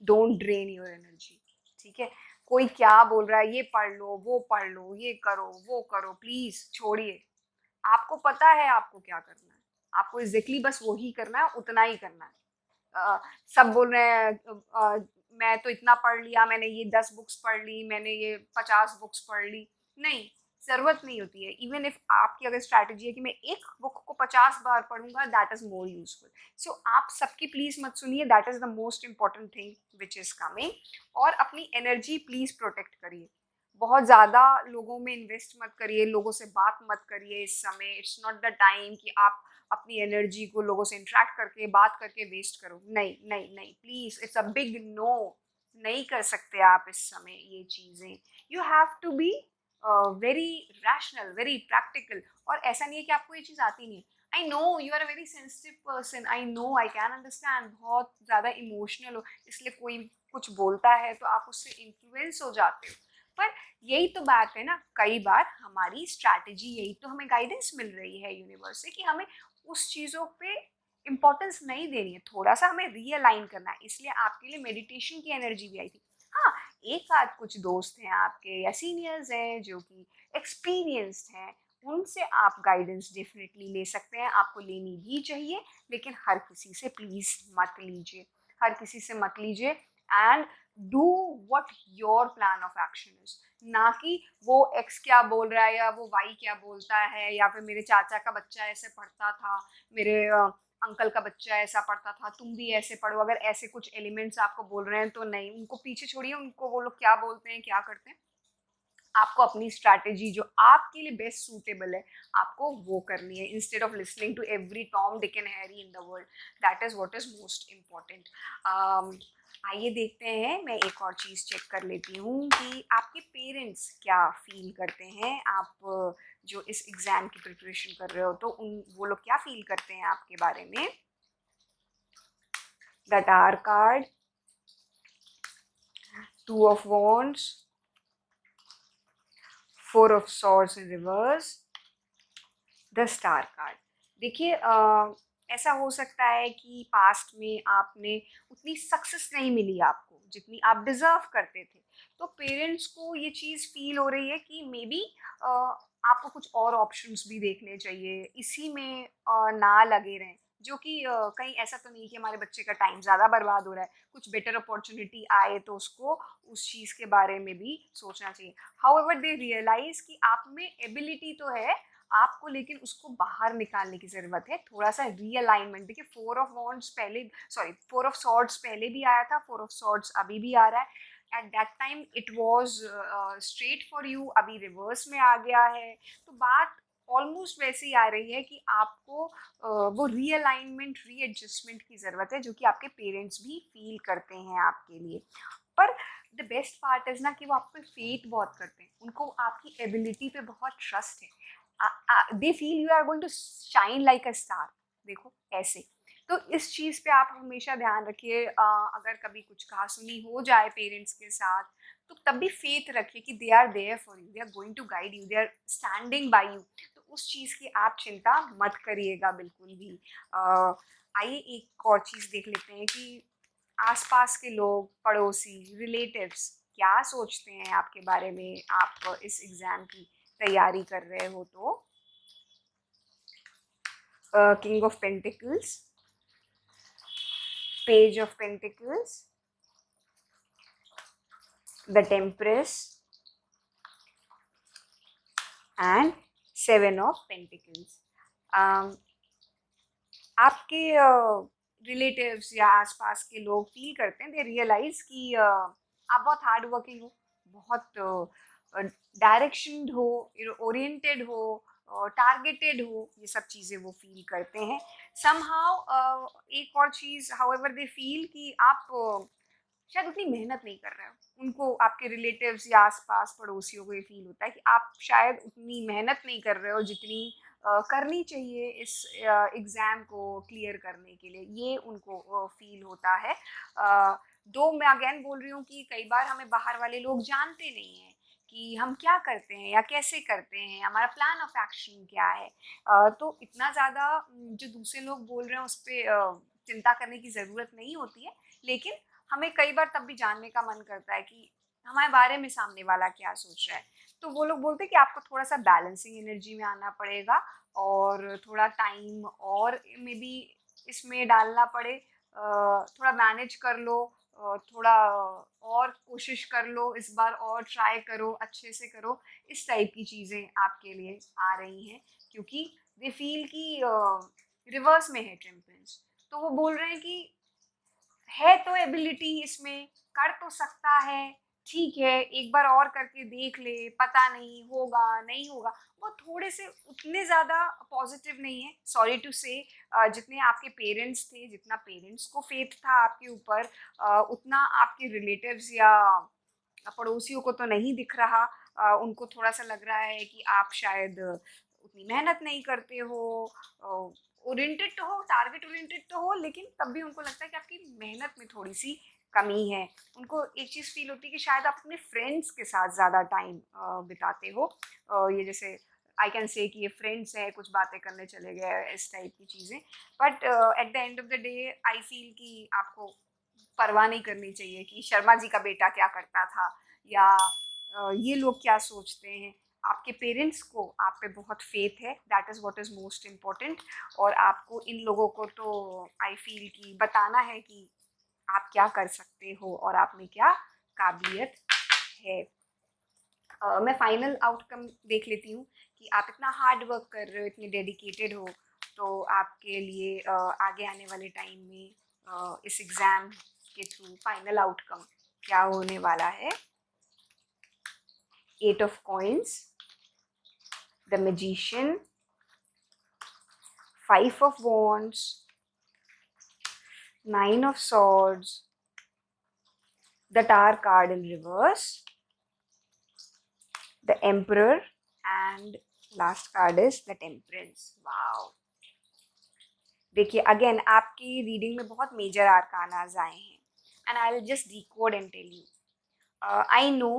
डोंट ड्रेन योर एनर्जी। ठीक है, कोई क्या बोल रहा है, ये पढ़ लो, वो पढ़ लो, ये करो, वो करो, प्लीज़ छोड़िए। आपको पता है आपको क्या करना है, आपको एग्जैक्टली बस वही करना है, उतना ही करना है। सब बोल रहे हैं मैं तो इतना पढ़ लिया, मैंने ये 10 बुक्स पढ़ ली, मैंने ये 50 बुक्स पढ़ ली, नहीं, ज़रूरत नहीं होती है। इवन इफ आपकी अगर स्ट्रैटेजी है कि मैं एक बुक को 50 बार पढ़ूंगा, दैट इज़ मोर यूजफुल। सो आप सबकी प्लीज़ मत सुनिए, that is the most important thing which is coming. और अपनी एनर्जी प्लीज़ प्रोटेक्ट करिए, बहुत ज़्यादा लोगों में इन्वेस्ट मत करिए, लोगों से बात मत करिए इस समय। इट्स नॉट द टाइम कि आप अपनी एनर्जी को लोगों से इंटरेक्ट करके, बात करके वेस्ट करो। नहीं नहीं नहीं, please, it's a big no, नहीं कर सकते आप इस समय ये चीज़ें। You have to be very rational, very practical. और ऐसा नहीं है कि आपको ये चीज़ आती नहीं। I know you are a very sensitive person, I know, I can understand, बहुत ज़्यादा इमोशनल हो, इसलिए कोई कुछ बोलता है तो आप उससे इन्फ्लुएंस हो जाते हो। पर यही तो बात है ना, कई बार हमारी स्ट्रैटेजी, यही तो हमें गाइडेंस मिल रही है यूनिवर्स से कि हमें उस चीज़ों पे इम्पोर्टेंस नहीं देनी है, थोड़ा सा हमें रीअलाइन करना है। इसलिए आपके लिए मेडिटेशन की एनर्जी भी आई थी। हाँ, एक आध कुछ दोस्त हैं आपके या सीनियर्स हैं जो कि एक्सपीरियंस्ड हैं, उनसे आप गाइडेंस डेफिनेटली ले सकते हैं, आपको लेनी भी चाहिए, लेकिन हर किसी से प्लीज़ मत लीजिए, हर किसी से मत लीजिए। And do what your plan of action is, ना कि वो एक्स क्या बोल रहा है या वो वाई क्या बोलता है, या फिर मेरे चाचा का बच्चा ऐसे पढ़ता था, मेरे अंकल का बच्चा ऐसा पढ़ता था, तुम भी ऐसे पढ़ो। अगर ऐसे कुछ एलिमेंट्स आपको बोल रहे हैं तो नहीं, उनको पीछे छोड़िए, उनको वो लोग क्या बोलते हैं, क्या करते हैं, आपको अपनी स्ट्रैटेजी जो आपके लिए बेस्ट सूटेबल है आपको वो करनी है, instead of listening to every Tom Dick and Harry in the world. That is what is most important. आइए देखते हैं, मैं एक और चीज़ चेक कर लेती हूँ कि आपके पेरेंट्स क्या फील करते हैं। आप जो इस एग्ज़ाम की प्रिपरेशन कर रहे हो तो वो लोग क्या फील करते हैं आपके बारे में। The tower card, 2 of Wands, 4 of Swords in reverse, the star card. देखिए ऐसा हो सकता है कि पास्ट में आपने उतनी सक्सेस नहीं मिली आपको जितनी आप डिज़र्व करते थे, तो पेरेंट्स को ये चीज़ फील हो रही है कि मे बी आपको कुछ और ऑप्शंस भी देखने चाहिए, इसी में ना लगे रहें। जो कि कहीं ऐसा तो नहीं कि हमारे बच्चे का टाइम ज़्यादा बर्बाद हो रहा है, कुछ बेटर अपॉर्चुनिटी आए तो उसको उस चीज़ के बारे में भी सोचना चाहिए। हाउएवर दे रियलाइज़ कि आप में एबिलिटी तो है आपको, लेकिन उसको बाहर निकालने की ज़रूरत है, थोड़ा सा रीअलाइनमेंट। देखिए 4 ऑफ वॉन्ड्स पहले, सॉरी 4 ऑफ सॉर्ड्स पहले भी आया था, 4 ऑफ सॉर्ड्स अभी भी आ रहा है। At that time it was straight for you, अभी रिवर्स में आ गया है। तो बात ऑलमोस्ट वैसे ही आ रही है कि आपको वो रीअलाइनमेंट, रीएडजस्टमेंट की ज़रूरत है, जो कि आपके पेरेंट्स भी फील करते हैं आपके लिए। पर द बेस्ट पार्ट इज़ ना कि वो आप पे फेथ बहुत करते हैं, उनको आपकी एबिलिटी पे बहुत ट्रस्ट है। They feel you are going to shine like a star. देखो ऐसे, तो इस चीज़ पे आप हमेशा ध्यान रखिए। अगर कभी कुछ कहा-सुनी हो जाए पेरेंट्स के साथ, तो तब भी फेथ रखिए कि they are there for you, they are going to guide you, they are standing by you. तो उस चीज़ की आप चिंता मत करिएगा बिल्कुल भी। आइए एक और चीज़ देख लेते हैं कि आसपास के लोग, पड़ोसी, रिलेटिव्स क्या सोचते हैं आपके बारे में, आप इस एग्ज़ाम की तैयारी कर रहे हो तो। King of pentacles, page of pentacles, the temperance and 7 of pentacles. आपके रिलेटिव्स या आसपास के लोग फील करते हैं, दे रियलाइज कि आप बहुत हार्ड वर्किंग हो, बहुत डायरेक्शन हो, ओरिएंटेड हो, टारगेटेड हो, ये सब चीज़ें वो फील करते हैं। समहाउ एक और चीज़, हाउएवर दे फील कि आप शायद उतनी मेहनत नहीं कर रहे हो। उनको, आपके रिलेटिव्स या आसपास पड़ोसियों को ये फील होता है कि आप शायद उतनी मेहनत नहीं कर रहे हो जितनी करनी चाहिए इस एग्ज़ाम को क्लियर करने के लिए, ये उनको फील होता है। दो मैं अगेन बोल रही हूँ कि कई बार हमें बाहर वाले लोग जानते नहीं हैं कि हम क्या करते हैं या कैसे करते हैं, हमारा प्लान ऑफ एक्शन क्या है। तो इतना ज़्यादा जो दूसरे लोग बोल रहे हैं उस पर चिंता करने की ज़रूरत नहीं होती है, लेकिन हमें कई बार तब भी जानने का मन करता है कि हमारे बारे में सामने वाला क्या सोच रहा है। तो वो लोग बोलते हैं कि आपको थोड़ा सा बैलेंसिंग एनर्जी में आना पड़ेगा और थोड़ा टाइम और मे बी इसमें डालना पड़े, थोड़ा मैनेज कर लो, थोड़ा और कोशिश कर लो, इस बार और ट्राई करो, अच्छे से करो। इस टाइप की चीज़ें आपके लिए आ रही हैं, क्योंकि दे फील कि रिवर्स में है टेम्परेंस। तो वो बोल रहे हैं कि है तो एबिलिटी इसमें, कर तो सकता है, ठीक है, एक बार और करके देख ले, पता नहीं होगा, नहीं होगा। वो थोड़े से उतने ज़्यादा पॉजिटिव नहीं है, सॉरी टू से। जितने आपके पेरेंट्स थे, जितना पेरेंट्स को फेथ था आपके ऊपर, उतना आपके रिलेटिव्स या पड़ोसियों को तो नहीं दिख रहा। उनको थोड़ा सा लग रहा है कि आप शायद उतनी मेहनत नहीं करते हो, ओरिएंटेड तो हो, टारगेट ओरिएंटेड तो हो, लेकिन तब भी उनको लगता है कि आपकी मेहनत में थोड़ी सी कमी है। उनको एक चीज़ फील होती है कि शायद आप अपने फ्रेंड्स के साथ ज़्यादा टाइम बिताते हो। ये जैसे आई कैन से कि ये फ्रेंड्स हैं, कुछ बातें करने चले गए, इस टाइप की चीज़ें। But at the end of the day I feel कि आपको परवाह नहीं करनी चाहिए कि शर्मा जी का बेटा क्या करता था, या ये लोग क्या सोचते हैं। आपके पेरेंट्स को आप पे बहुत फेथ है, that is what is most important. और आपको इन लोगों को तो आई फील कि बताना है कि आप क्या कर सकते हो और आप में क्या काबिलियत है। मैं फाइनल आउटकम देख लेती हूँ कि आप इतना हार्ड वर्क कर रहे हो, इतने डेडिकेटेड हो, तो आपके लिए आगे आने वाले टाइम में इस एग्ज़ाम के थ्रू फाइनल आउटकम क्या होने वाला है। 8 of coins, the magician, 5 of wands, 9 of swords, the Tower card in reverse, the emperor, and last card is the temperance. Wow. देखिए अगेन आपकी रीडिंग में बहुत मेजर आर्कानाज आए हैं and I will just decode and tell you. I know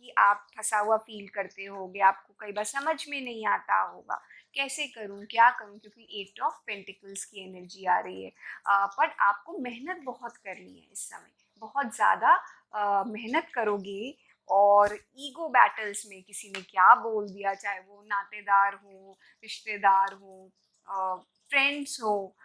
कि आप फंसा हुआ फील करते होगे, आपको कई बार समझ में नहीं आता होगा कैसे करूं क्या करूं, क्योंकि 8 ऑफ पेंटिकल्स की एनर्जी आ रही है। बट आपको मेहनत बहुत करनी है इस समय, बहुत ज़्यादा मेहनत करोगे। और ईगो बैटल्स में किसी ने क्या बोल दिया, चाहे वो नातेदार हो, रिश्तेदार हो, फ्रेंड्स हो,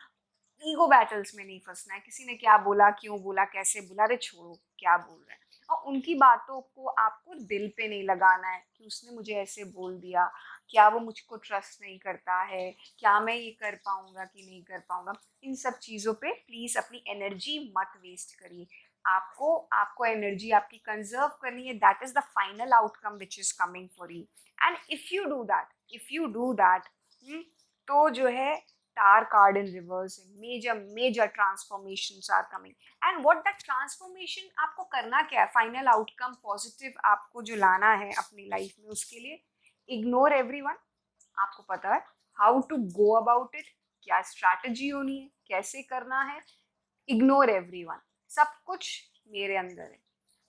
ईगो बैटल्स में नहीं फंसना है। किसी ने क्या बोला, क्यों बोला, कैसे बोला, अरे छोड़ो क्या बोल रहे हैं। और उनकी बातों को आपको दिल पे नहीं लगाना है कि उसने मुझे ऐसे बोल दिया, क्या वो मुझको ट्रस्ट नहीं करता है, क्या मैं ये कर पाऊंगा कि नहीं कर पाऊंगा। इन सब चीज़ों पे प्लीज़ अपनी एनर्जी मत वेस्ट करिए। आपको आपको एनर्जी आपकी कंजर्व करनी है। That is the final outcome which is coming for you. And if you do that तो जो है Tower card in reverse, major transformations are coming. And what that transformation आपको करना क्या है, फाइनल आउटकम पॉजिटिव आपको जो लाना है अपनी लाइफ में, उसके लिए इग्नोर एवरीवन। आपको पता है how to go about it, क्या स्ट्रैटेजी होनी है, कैसे करना है। Ignore everyone. सब कुछ मेरे अंदर है,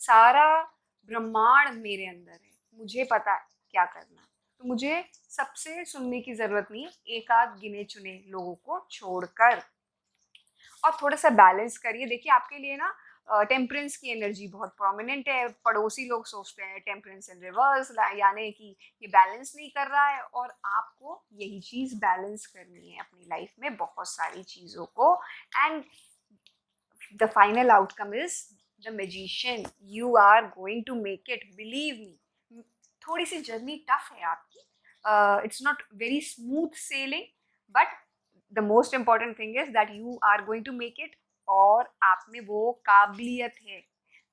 सारा ब्रह्मांड मेरे अंदर है, मुझे पता है क्या करना है। तो मुझे सबसे सुनने की जरूरत नहीं, एक आध गिने चुने लोगों को छोड़कर। और थोड़ा सा बैलेंस करिए। देखिए आपके लिए ना टेम्परेंस की एनर्जी बहुत प्रोमिनेंट है। पड़ोसी लोग सोचते हैं टेम्परेंस इन रिवर्स, यानी कि ये बैलेंस नहीं कर रहा है। और आपको यही चीज़ बैलेंस करनी है अपनी लाइफ में, बहुत सारी चीज़ों को। And the final outcome is the magician. You are going to make it, believe me. थोड़ी सी जर्नी टफ है आपकी, it's not very smooth sailing, but the most important thing is that you are going to make it. और आप में वो काबिलियत है,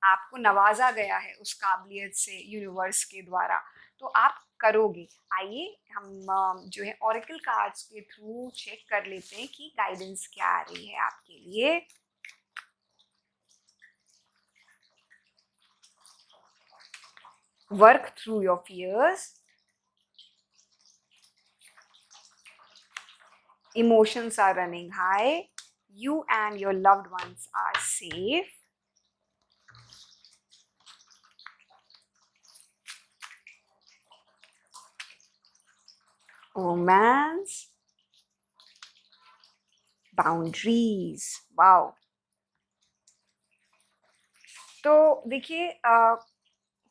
आपको नवाजा गया है उस काबिलियत से यूनिवर्स के द्वारा, तो आप करोगे। आइए हम जो है ऑरेकल कार्ड्स के थ्रू चेक कर लेते हैं कि गाइडेंस क्या आ रही है आपके लिए। Work through your fears. Emotions are running high. You and your loved ones are safe. Romance. Boundaries. Wow. तो देखिए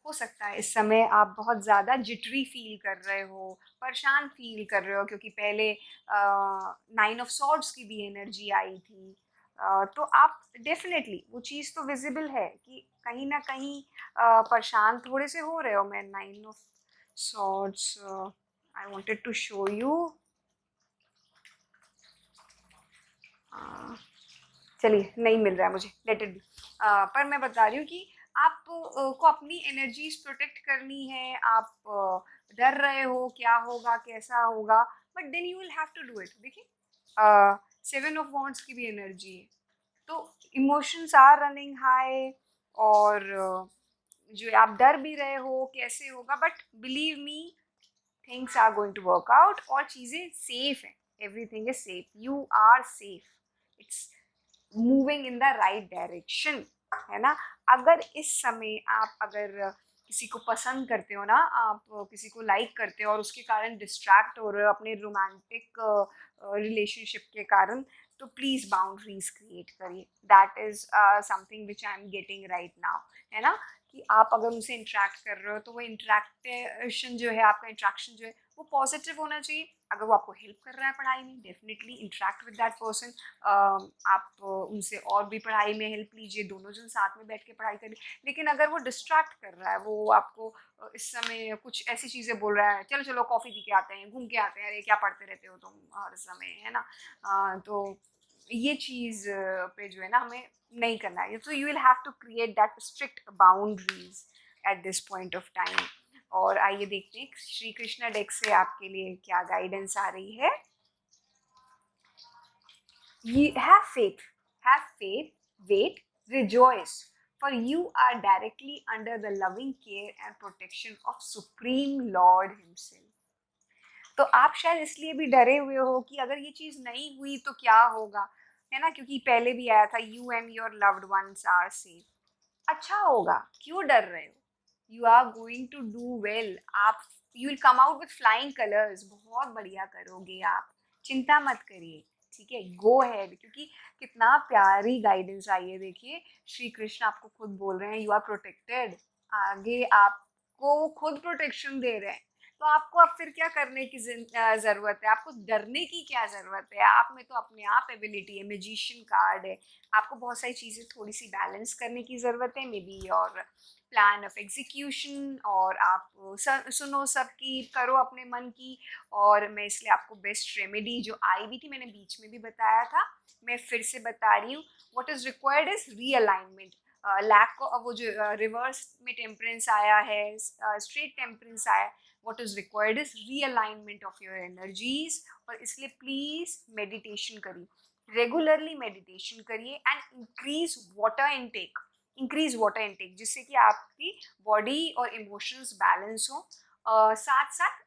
हो सकता है इस समय आप बहुत ज़्यादा जिटरी फील कर रहे हो, परेशान फील कर रहे हो, क्योंकि पहले 9 ऑफ सॉर्ड्स की भी एनर्जी आई थी। तो आप डेफिनेटली वो चीज़ तो विजिबल है कि कहीं ना कहीं परेशान थोड़े से हो रहे हो। मैं 9 of swords I wanted to show you. चलिए नहीं मिल रहा है मुझे, लेट इट बी। पर मैं बता रही हूँ कि आप को अपनी एनर्जीज प्रोटेक्ट करनी है। आप डर रहे हो क्या होगा कैसा होगा, but then you will have to do it. देखिए 7 ऑफ वॉन्ड्स की भी एनर्जी है, तो इमोशंस आर रनिंग हाई। और जो आप डर भी रहे हो कैसे होगा, but believe me things are going to work out और चीज़ें सेफ हैं। Everything is safe, you are safe, it's moving in the right direction, है ना। अगर इस समय आप अगर किसी को पसंद करते हो ना, आप किसी को लाइक करते हो और उसके कारण डिस्ट्रैक्ट हो रहे हो अपने रोमांटिक रिलेशनशिप के कारण, तो प्लीज़ बाउंड्रीज क्रिएट करिए। That is something which I am getting right now, है ना। कि आप अगर उनसे इंटरेक्ट कर रहे हो तो वो इंटरेक्शन जो है, आपका इंटरेक्शन जो है वो पॉजिटिव होना चाहिए। अगर वो आपको हेल्प कर रहा है पढ़ाई में, definitely interact with that person. आप उनसे और भी पढ़ाई में हेल्प लीजिए, दोनों जन साथ में बैठ के पढ़ाई करिए। लेकिन अगर वो डिस्ट्रैक्ट कर रहा है, वो आपको इस समय कुछ ऐसी चीज़ें बोल रहा है, चलो चलो कॉफ़ी पी के आते हैं, घूम के आते हैं, अरे क्या पढ़ते रहते हो तुम हर समय, है ना। तो ये चीज़ पे जो है ना हमें नहीं करना है। तो you will have to create that strict boundaries at this point of time. और आइए देखते हैं श्री कृष्णा डेक से आपके लिए क्या गाइडेंस आ रही है। You have faith, wait, rejoice, for you are directly under the loving care and protection of Supreme Lord Himself. तो आप शायद इसलिए भी डरे हुए हो कि अगर ये चीज़ नहीं हुई तो क्या होगा, है ना? क्योंकि पहले भी आया था you and your loved ones are safe. अच्छा होगा, क्यों डर रहे हो? You are going to do well. आप you will come out with flying colours, बहुत बढ़िया करोगे आप, चिंता मत करिए। ठीक है, गो हैड, क्योंकि कितना प्यारी गाइडेंस आई है। देखिए श्री कृष्ण आपको खुद बोल रहे हैं यू आर प्रोटेक्टेड, आगे आपको खुद प्रोटेक्शन दे रहे हैं। तो आपको अब फिर क्या करने की ज़रूरत है? आपको डरने की क्या ज़रूरत है? आप में तो अपने आप एबिलिटी है, मैजिशियन कार्ड है। आपको बहुत सारी चीज़ें थोड़ी सी बैलेंस करने की ज़रूरत है, मे बी और प्लान ऑफ एग्जीक्यूशन, और आप सुनो सबकी, करो अपने मन की। और मैं इसलिए आपको बेस्ट रेमेडी जो आई भी थी, मैंने बीच में भी बताया था, मैं फिर से बता रही हूँ। What is required is realignment. Lack को वो जो रिवर्स में टेम्परेंस आया है, स्ट्रेट टेम्परेंस आया है, what is required is realignment of your energies। और इसलिए प्लीज मेडिटेशन करिए, रेगुलरली मेडिटेशन करिए, एंड इंक्रीज वाटर इनटेक जिससे कि आपकी बॉडी और इमोशंस बैलेंस हो। साथ साथ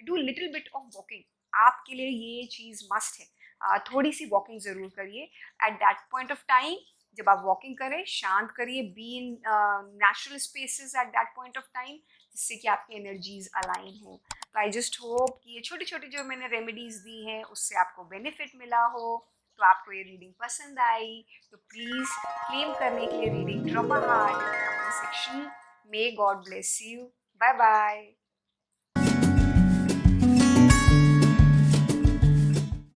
do little bit of walking, आपके लिए ये चीज़ मस्ट है। थोड़ी सी वॉकिंग ज़रूर करिए at that point of time. जब आप वॉकिंग करें, शांत करिए, be in natural spaces at that point of time, जिससे कि आपकी एनर्जीज अलाइन हो। तो आई जस्ट होप कि ये छोटी छोटी जो मैंने रेमेडीज़ दी हैं उससे आपको बेनिफिट मिला हो। तो आपको ये रीडिंग पसंद आई तो प्लीज़ क्लेम करने के लिए reading from my heart in the comment section. May God bless you. Bye bye.